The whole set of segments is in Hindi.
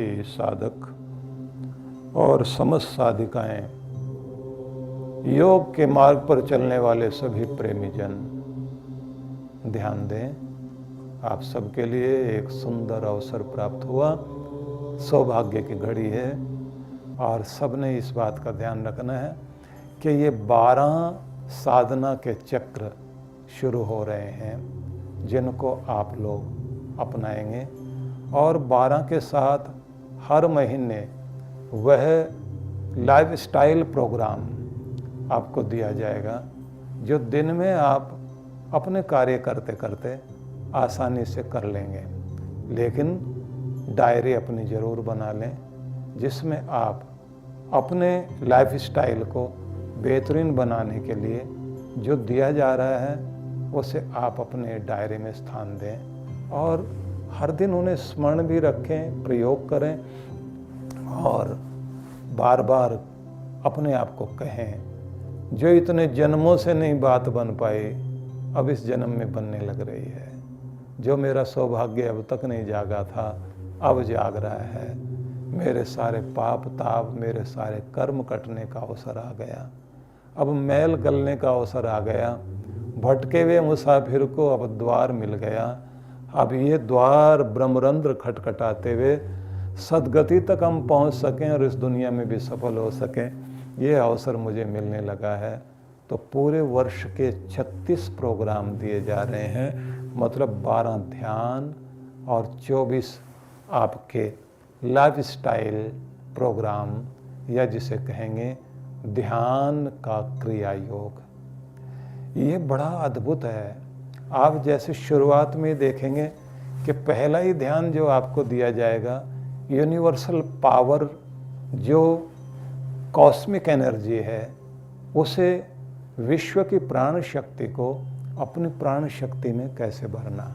सभी साधक और समस्त साधिकाएं, योग के मार्ग पर चलने वाले सभी प्रेमी जन ध्यान दें। आप सबके लिए एक सुंदर अवसर प्राप्त हुआ, सौभाग्य की घड़ी है और सबने इस बात का ध्यान रखना है कि ये 12 साधना के चक्र शुरू हो रहे हैं जिनको आप लोग अपनाएंगे और 12 के साथ हर महीने वह लाइफस्टाइल प्रोग्राम आपको दिया जाएगा जो दिन में आप अपने कार्य करते करते आसानी से कर लेंगे, लेकिन डायरी अपनी ज़रूर बना लें जिसमें आप अपने लाइफस्टाइल को बेहतरीन बनाने के लिए जो दिया जा रहा है उसे आप अपने डायरी में स्थान दें और हर दिन उन्हें स्मरण भी रखें, प्रयोग करें और बार बार अपने आप को कहें जो इतने जन्मों से नहीं बात बन पाई अब इस जन्म में बनने लग रही है, जो मेरा सौभाग्य अब तक नहीं जागा था अब जाग रहा है, मेरे सारे पाप ताप मेरे सारे कर्म कटने का अवसर आ गया, अब मैल गलने का अवसर आ गया, भटके हुए मुसाफिर को अब द्वार मिल गया, अब ये द्वार ब्रह्मरंध्र खटखटाते हुए सदगति तक हम पहुंच सकें और इस दुनिया में भी सफल हो सकें, ये अवसर मुझे मिलने लगा है। तो पूरे वर्ष के 36 प्रोग्राम दिए जा रहे हैं, मतलब 12 ध्यान और 24 आपके लाइफस्टाइल प्रोग्राम या जिसे कहेंगे ध्यान का क्रिया योग। ये बड़ा अद्भुत है। आप जैसे शुरुआत में देखेंगे कि पहला ही ध्यान जो आपको दिया जाएगा, यूनिवर्सल पावर जो कॉस्मिक एनर्जी है उसे विश्व की प्राण शक्ति को अपनी प्राण शक्ति में कैसे भरना।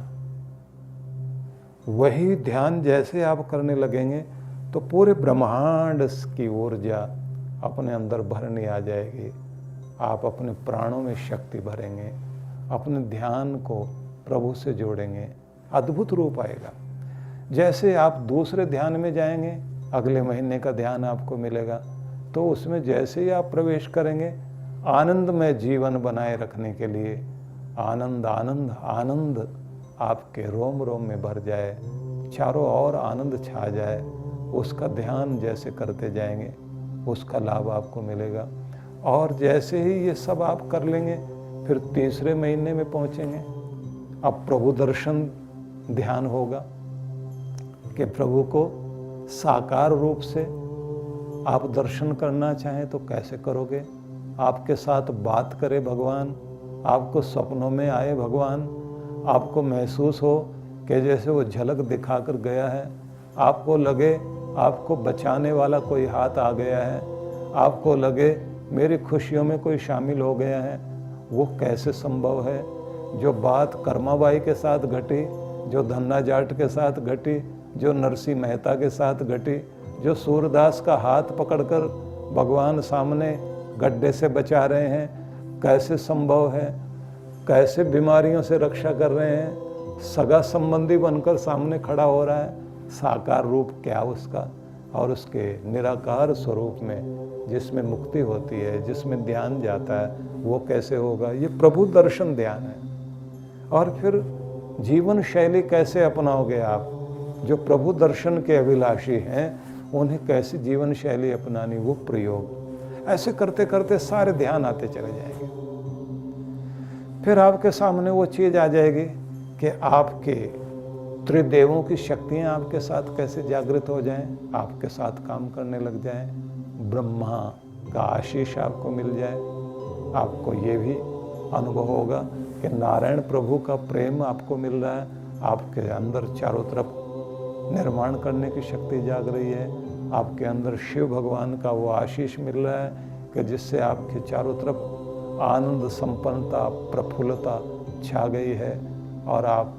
वही ध्यान जैसे आप करने लगेंगे तो पूरे ब्रह्मांड की ऊर्जा अपने अंदर भरनी आ जाएगी। आप अपने प्राणों में शक्ति भरेंगे, अपने ध्यान को प्रभु से जोड़ेंगे, अद्भुत रूप आएगा। जैसे आप दूसरे ध्यान में जाएंगे, अगले महीने का ध्यान आपको मिलेगा, तो उसमें जैसे ही आप प्रवेश करेंगे आनंदमय जीवन बनाए रखने के लिए आनंद आनंद आनंद आपके रोम रोम में भर जाए, चारों ओर आनंद छा जाए, उसका ध्यान जैसे करते जाएंगे उसका लाभ आपको मिलेगा। और जैसे ही ये सब आप कर लेंगे फिर तीसरे महीने में पहुंचेंगे, अब प्रभु दर्शन ध्यान होगा कि प्रभु को साकार रूप से आप दर्शन करना चाहें तो कैसे करोगे। आपके साथ बात करे भगवान, आपको सपनों में आए भगवान, आपको महसूस हो कि जैसे वो झलक दिखाकर गया है, आपको लगे आपको बचाने वाला कोई हाथ आ गया है, आपको लगे मेरी खुशियों में कोई शामिल हो गया है। वो कैसे संभव है। जो बात कर्माबाई के साथ घटी, जो धन्ना जाट के साथ घटी, जो नरसिंह मेहता के साथ घटी, जो सूरदास का हाथ पकड़कर भगवान सामने गड्ढे से बचा रहे हैं, कैसे संभव है। कैसे बीमारियों से रक्षा कर रहे हैं, सगा संबंधी बनकर सामने खड़ा हो रहा है। साकार रूप क्या उसका, और उसके निराकार स्वरूप में जिसमें मुक्ति होती है, जिसमें ध्यान जाता है, वो कैसे होगा। ये प्रभु दर्शन ध्यान है। और फिर जीवन शैली कैसे अपनाओगे आप, जो प्रभु दर्शन के अभिलाषी हैं उन्हें कैसी जीवन शैली अपनानी, वो प्रयोग। ऐसे करते करते सारे ध्यान आते चले जाएंगे। फिर आपके सामने वो चीज़ आ जाएगी कि आपके त्रिदेवों की शक्तियाँ आपके साथ कैसे जागृत हो जाएं, आपके साथ काम करने लग जाएं, ब्रह्मा का आशीष आपको मिल जाए। आपको ये भी अनुभव होगा कि नारायण प्रभु का प्रेम आपको मिल रहा है, आपके अंदर चारों तरफ निर्माण करने की शक्ति जाग रही है, आपके अंदर शिव भगवान का वो आशीष मिल रहा है कि जिससे आपके चारों तरफ आनंद संपन्नता प्रफुल्लता छा गई है और आप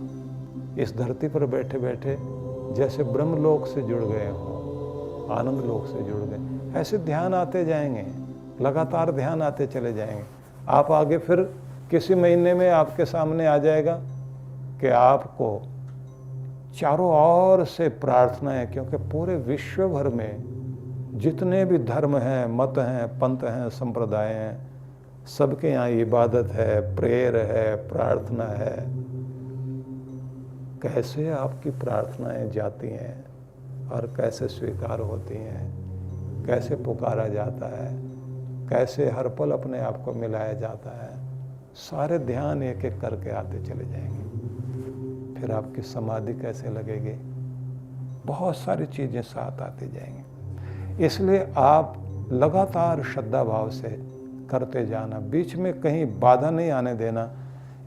इस धरती पर बैठे बैठे जैसे ब्रह्मलोक से जुड़ गए हो, आनंद लोक से जुड़ गए। ऐसे ध्यान आते जाएंगे, लगातार ध्यान आते चले जाएंगे। आप आगे फिर किसी महीने में आपके सामने आ जाएगा कि आपको चारों ओर से प्रार्थनाएं, क्योंकि पूरे विश्व भर में जितने भी धर्म हैं, मत हैं, पंथ हैं, संप्रदाय हैं, सबके यहाँ इबादत है, प्रेयर है, प्रार्थना है। कैसे आपकी प्रार्थनाएं जाती हैं और कैसे स्वीकार होती हैं, कैसे पुकारा जाता है, कैसे हर पल अपने आप को मिलाया जाता है, सारे ध्यान एक एक करके आते चले जाएंगे। फिर आपकी समाधि कैसे लगेगी, बहुत सारी चीज़ें साथ आती जाएंगी। इसलिए आप लगातार श्रद्धा भाव से करते जाना, बीच में कहीं बाधा नहीं आने देना।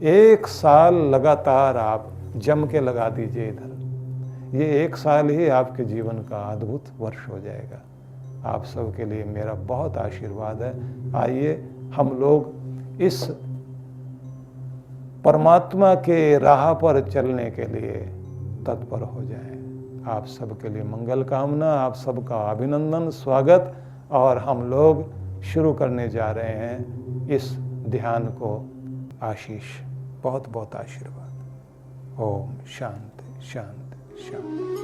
1 साल लगातार आप जम के लगा दीजिए इधर, ये 1 साल ही आपके जीवन का अद्भुत वर्ष हो जाएगा। आप सबके लिए मेरा बहुत आशीर्वाद है। आइए हम लोग इस परमात्मा के राह पर चलने के लिए तत्पर हो जाएं। आप सबके लिए मंगल कामना, आप सबका अभिनंदन, स्वागत। और हम लोग शुरू करने जा रहे हैं इस ध्यान को। आशीष, बहुत बहुत आशीर्वाद। ओम शांति शांति शांति।